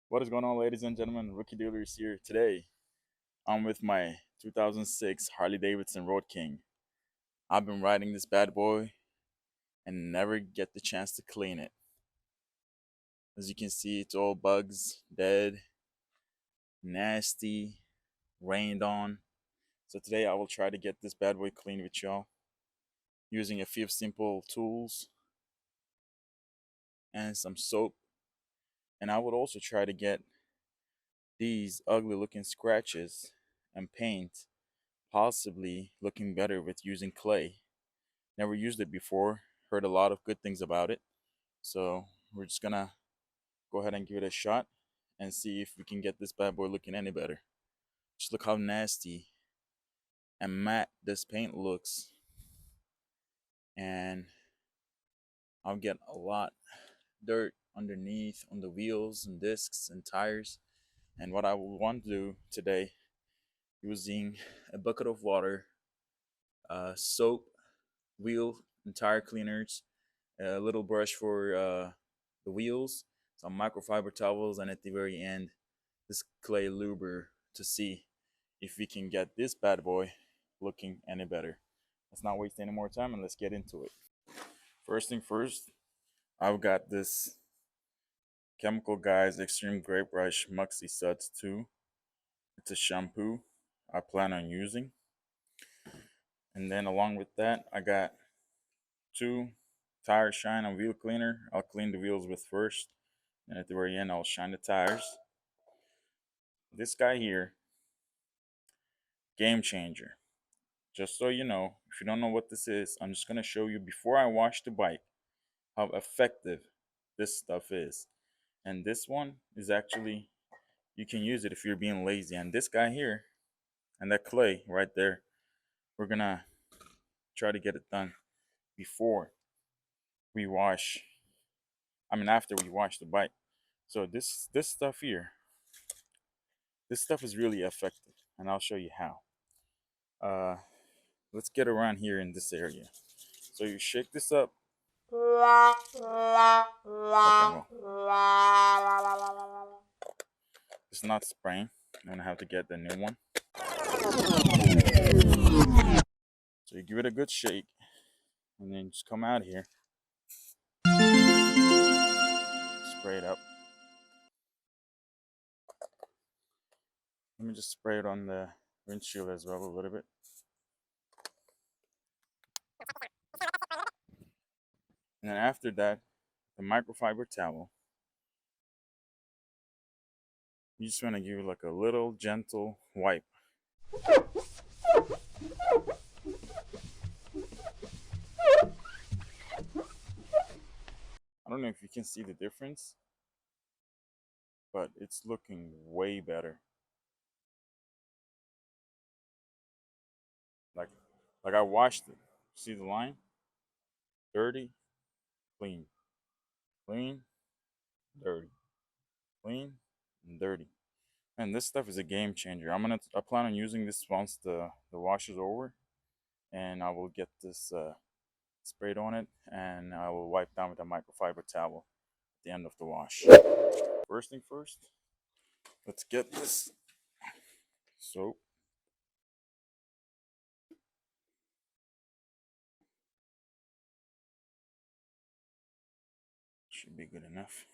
What is going on, ladies and gentlemen? Rookie Dealer is here. Today, I'm with my 2006 Harley-Davidson Road King. I've been riding this bad boy and never get the chance to clean it. As you can see, it's all bugs, dead, nasty, rained on. So today I will try to get this bad boy clean with y'all using a few simple tools and some soap. And I would also try to get these ugly looking scratches and paint possibly looking better with using clay. Never used it before, heard a lot of good things about it. So we're just gonna go ahead and give it a shot and see if we can get this bad boy looking any better. Just look how nasty and matte this paint looks. And I'll get a lot dirt underneath on the wheels and discs and tires. And what I will want to do today, using a bucket of water, soap, wheel and tire cleaners, a little brush for the wheels, some microfiber towels, and at the very end, this clay luber to see if we can get this bad boy looking any better. Let's not waste any more time and let's get into it. First thing first, I've got this Chemical Guys Extreme Grape Rush Muxy Suds 2. It's a shampoo I plan on using. And then along with that, I got two tire shine and wheel cleaner. I'll clean the wheels with first, and at the very end I'll shine the tires. This guy here, game changer. Just so you know, if you don't know what this is, I'm just going to show you before I wash the bike how effective this stuff is. And this one is actually, you can use it if you're being lazy. And this guy here and that clay right there, we're going to try to get it done before we wash, after we wash the bike. So this stuff here, this stuff is really effective, and I'll show you how. Let's get around here in this area. So you shake this up. Okay, well, it's not spraying. I'm gonna have to get the new one. So you give it a good shake, and then just come out here, spray it up. Let me just spray it on the windshield as well a little bit. And then after that, the microfiber towel. You just want to give it like a little gentle wipe. I don't know if you can see the difference, but it's looking way better. Like I washed it. See the line? Dirty, clean, clean, dirty, clean, and dirty. And this stuff is a game changer. I plan on using this once the wash is over, and I will get this sprayed on it, and I will wipe down with a microfiber towel at the end of the wash. First thing first, let's get this soap. Should be good enough.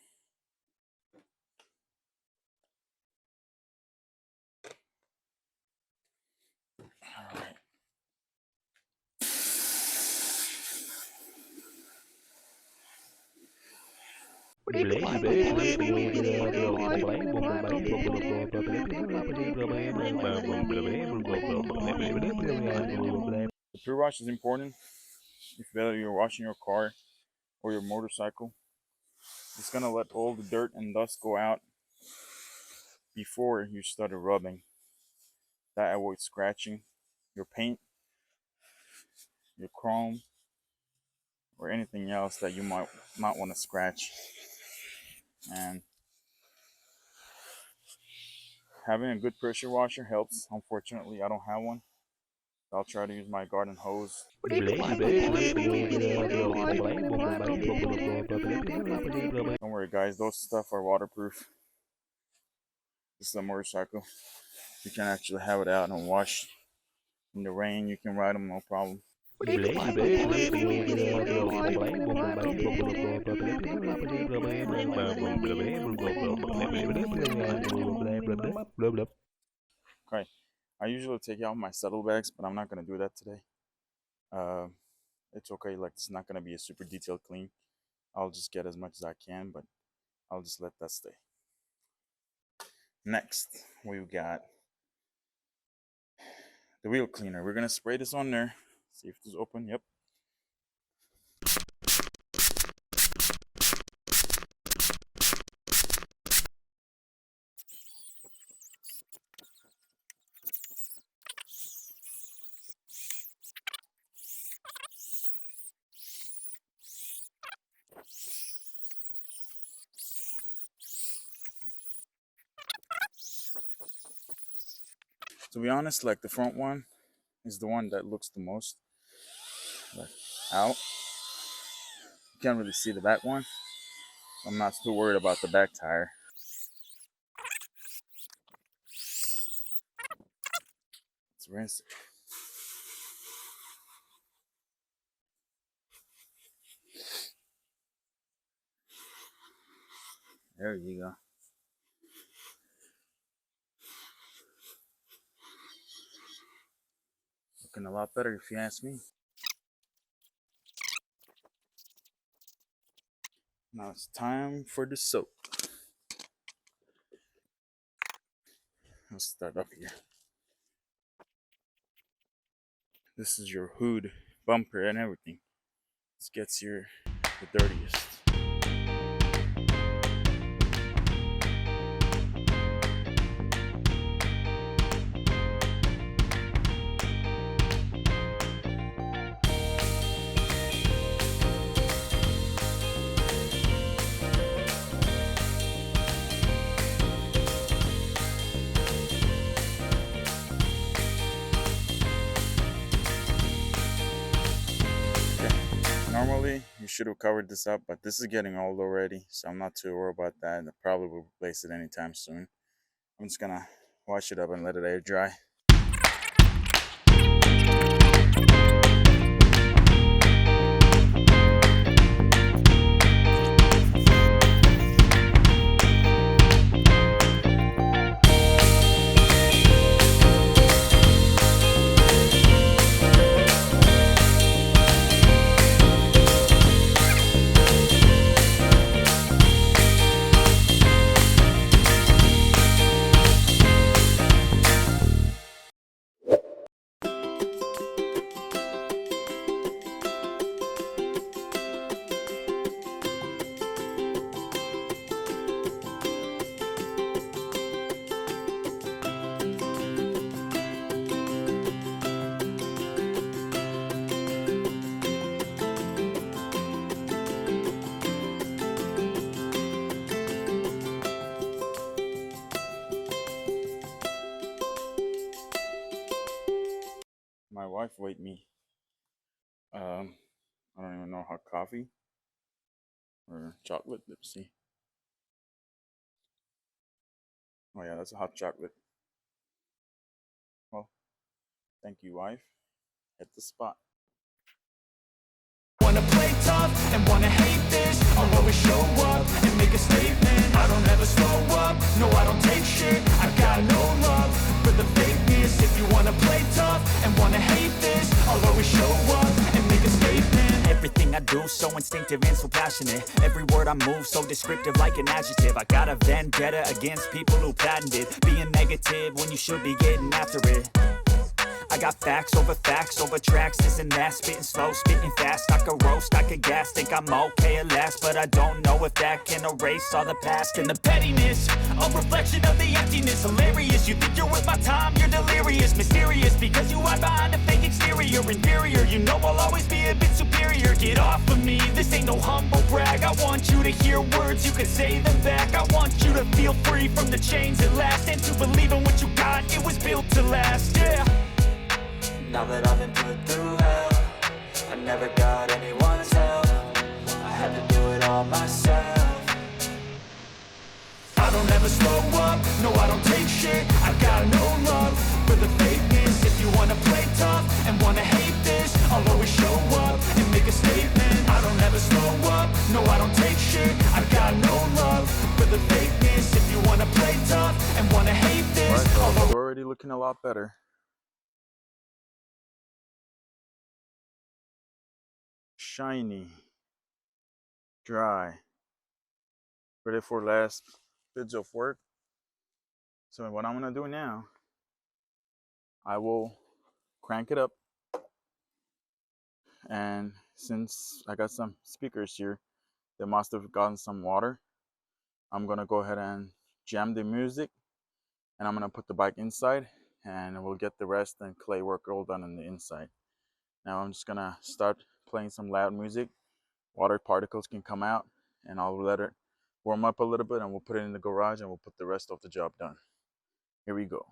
All right. The pre-wash is important. If whether you're washing your car or your motorcycle, it's gonna let all the dirt and dust go out before you start rubbing. That avoids scratching your paint, your chrome, or anything else that you might not want to scratch. And having a good pressure washer helps. Unfortunately, I don't have one. I'll try to use my garden hose. Don't worry, guys, those stuff are waterproof. This is a motorcycle. You can actually have it out and wash in the rain. You can ride them, no problem. Okay, I usually take out my saddlebags, but I'm not gonna do that today. Uh, it's okay. Like it's not gonna be a super detailed clean. I'll just get as much as I can, but I'll just let that stay. Next, we've got the wheel cleaner. We're gonna spray this on there. See if it's open. Yep. To be honest, like the front one is the one that looks the most like out. You can't really see the back one. I'm not too worried about the back tire. Let's rinse it. There you go. Looking a lot better if you ask me. Now it's time for the soap. Let's start up here. This is your hood, bumper, and everything. This gets here the dirtiest. Normally, you should have covered this up, but this is getting old already, so I'm not too worried about that. I'll probably will replace it anytime soon. I'm just gonna wash it up and let it air dry. My wife weighed me. I don't even know, hot coffee or chocolate. Let's see. Oh yeah, that's a hot chocolate. Well, thank you, wife. Hit the spot. Wanna play tough and wanna hate this, I'll always show up and make a statement. I don't ever slow up, no I don't take shit. I got no love for the fakeness. If you wanna play tough and wanna hate this, I'll always show up and make a statement. Everything I do so instinctive and so passionate. Every word I move so descriptive like an adjective. I got a vendetta against people who patented being negative when you should be getting after it. I got facts over tracks, this and that. Spitting slow, spitting fast. I could roast, I could gas. Think I'm okay at last, but I don't know if that can erase all the past. And the pettiness, a reflection of the emptiness. Hilarious, you think you're worth my time, you're delirious. Mysterious, because you hide behind a fake exterior. Inferior, you know I'll always be a bit superior. Get off of me, this ain't no humble brag. I want you to hear words, you can say them back. I want you to feel free from the chains at last, and to believe in what you got, it was built to last, yeah. Now that I've been put through hell, I never got anyone's help. I had to do it all myself. I don't ever slow up, no I don't take shit. I got no love for the fakeness. If you wanna play tough and wanna hate this, I'll always show up and make a statement. I don't ever slow up, no I don't take shit. I got no love for the fakeness. If you wanna play tough and wanna hate this, Alright, I'll so it's always... already looking a lot better. Shiny, dry, ready for last bits of work. So what I'm gonna do now, I will crank it up, and since I got some speakers here, they must have gotten some water. I'm gonna go ahead and jam the music, and I'm gonna put the bike inside, and we'll get the rest and clay work all done on the inside. Now I'm just gonna start playing some loud music. Water particles can come out, and I'll let it warm up a little bit, and we'll put it in the garage, and we'll put the rest of the job done. Here we go.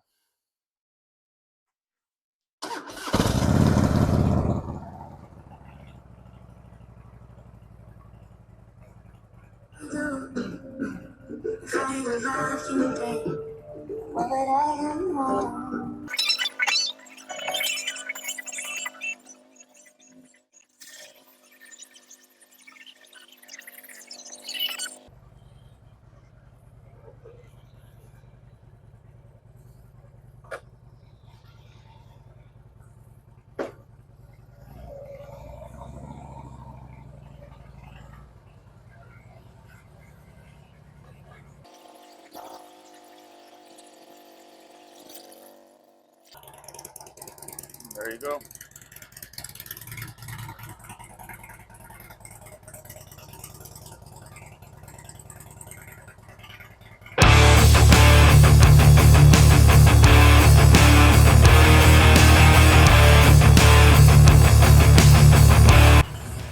There you go.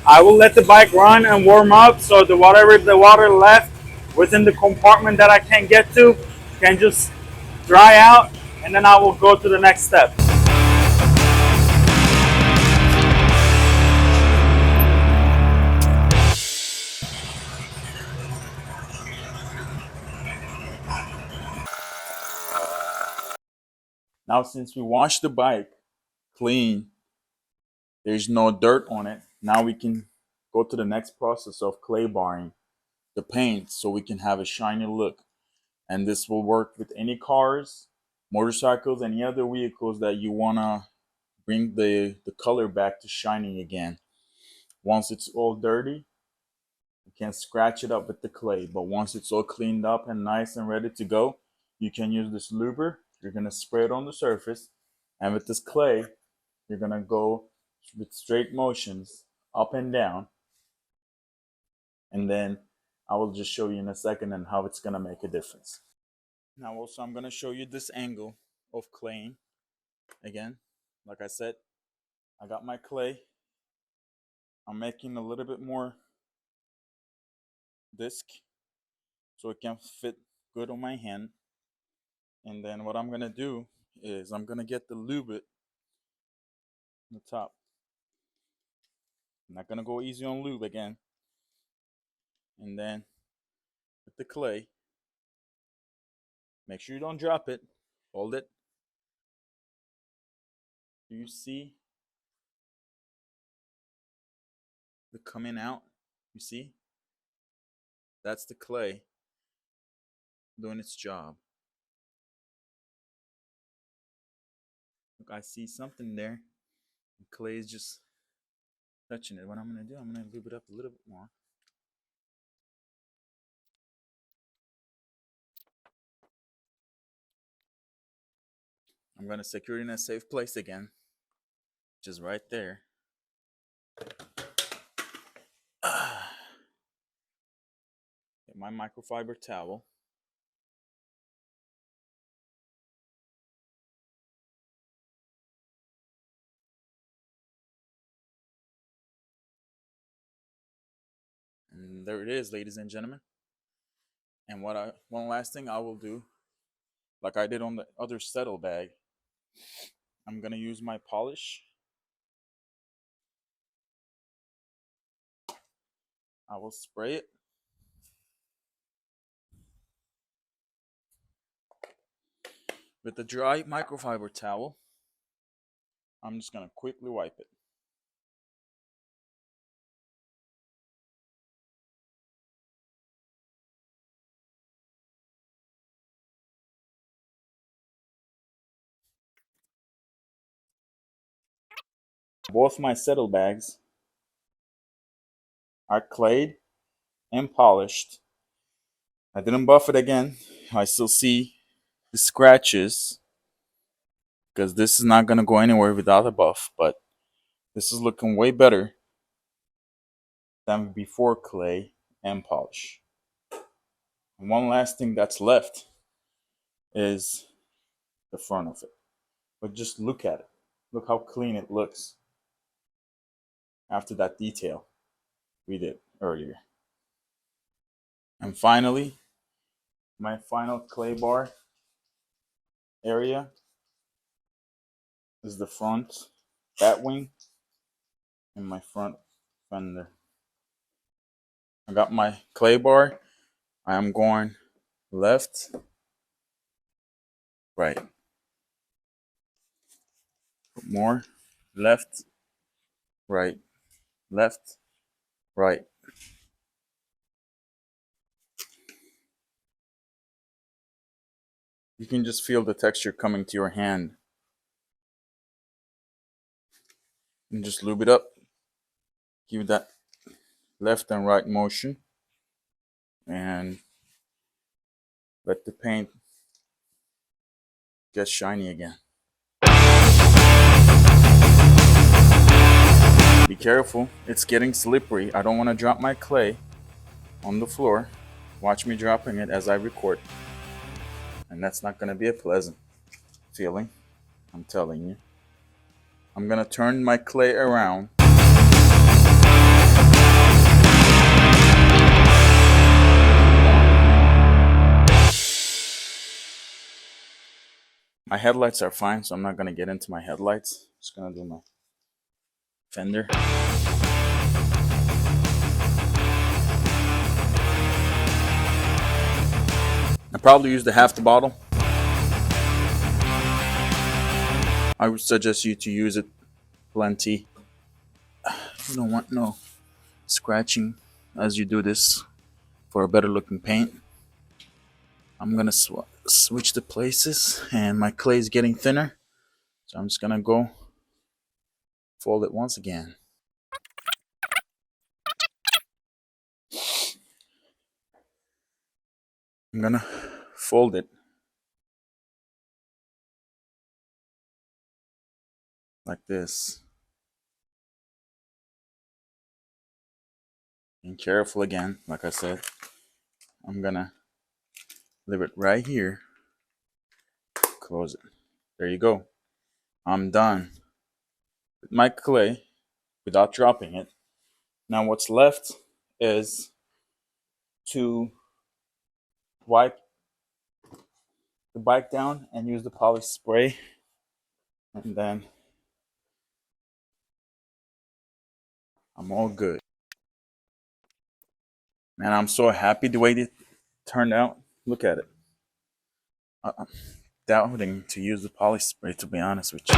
I will let the bike run and warm up, so the whatever the water left within the compartment that I can't get to can just dry out, and then I will go to the next step. Now since we washed the bike clean, there's no dirt on it. Now we can go to the next process of clay barring the paint so we can have a shiny look. And this will work with any cars, motorcycles, any other vehicles that you wanna bring the color back to shining again. Once it's all dirty, you can scratch it up with the clay. But once it's all cleaned up and nice and ready to go, you can use this luber. You're gonna spray it on the surface, and with this clay, you're gonna go with straight motions up and down, and then I will just show you in a second and how it's gonna make a difference. Now also I'm gonna show you this angle of claying again. Like I said, I got my clay. I'm making a little bit more disc so it can fit good on my hand. And then what I'm gonna do is I'm gonna get the lube it on the top. I'm not gonna go easy on lube again. And then with the clay, make sure you don't drop it. Hold it. Do you see the coming out? You see? That's the clay doing its job. Look, I see something there. The clay is just touching it. What I'm gonna do, I'm gonna lube it up a little bit more. I'm gonna secure it in a safe place again, which is right there. Get my microfiber towel. And there it is, ladies and gentlemen. And one last thing I will do, like I did on the other settle bag, I'm gonna use my polish. I will spray it With the dry microfiber towel, I'm just gonna quickly wipe it. Both my saddlebags are clayed and polished. I didn't buff it again. I still see the scratches because this is not gonna go anywhere without a buff, but this is looking way better than before clay and polish. And one last thing that's left is the front of it. But just look at it. Look how clean it looks after that detail we did earlier. And finally, my final clay bar area is the front bat wing and my front fender. I got my clay bar. I am going left, right. More. Left, right. Left, right. You can just feel the texture coming to your hand. And just lube it up. Give that left and right motion. And let the paint get shiny again. Be careful, it's getting slippery. I don't want to drop my clay on the floor. Watch me dropping it as I record. And that's not going to be a pleasant feeling, I'm telling you. I'm going to turn my clay around. My headlights are fine, so I'm not going to get into my headlights. Just going to do my fender. I probably used half the bottle. I would suggest you to use it plenty. You don't want no scratching as you do this for a better looking paint. I'm gonna switch the places, and my clay is getting thinner, so I'm just gonna go fold it once again. I'm gonna fold it like this. Being careful again, like I said. I'm gonna leave it right here. Close it. There you go. I'm done with my clay without dropping it. Now what's left is to wipe the bike down and use the polish spray, and then I'm all good. Man, I'm so happy the way it turned out. Look at it. I'm doubting to use the polish spray, to be honest with you.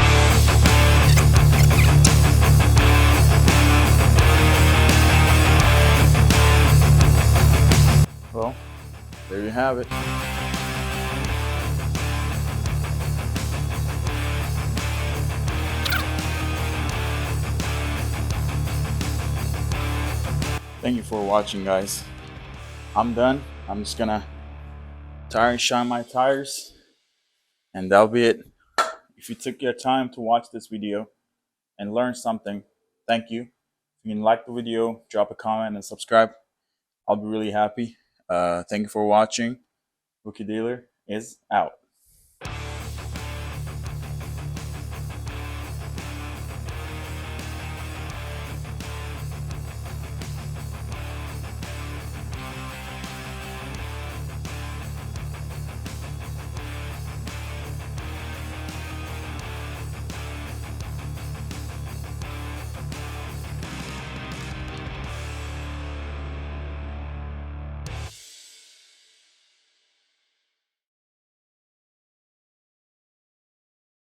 Well, there you have it. Thank you for watching, guys. I'm done. I'm just gonna tire and shine my tires, and that'll be it. If you took your time to watch this video and learn something, thank you. If you can like the video, drop a comment and subscribe. I'll be really happy. Thank you for watching. Rookie Dealer is out.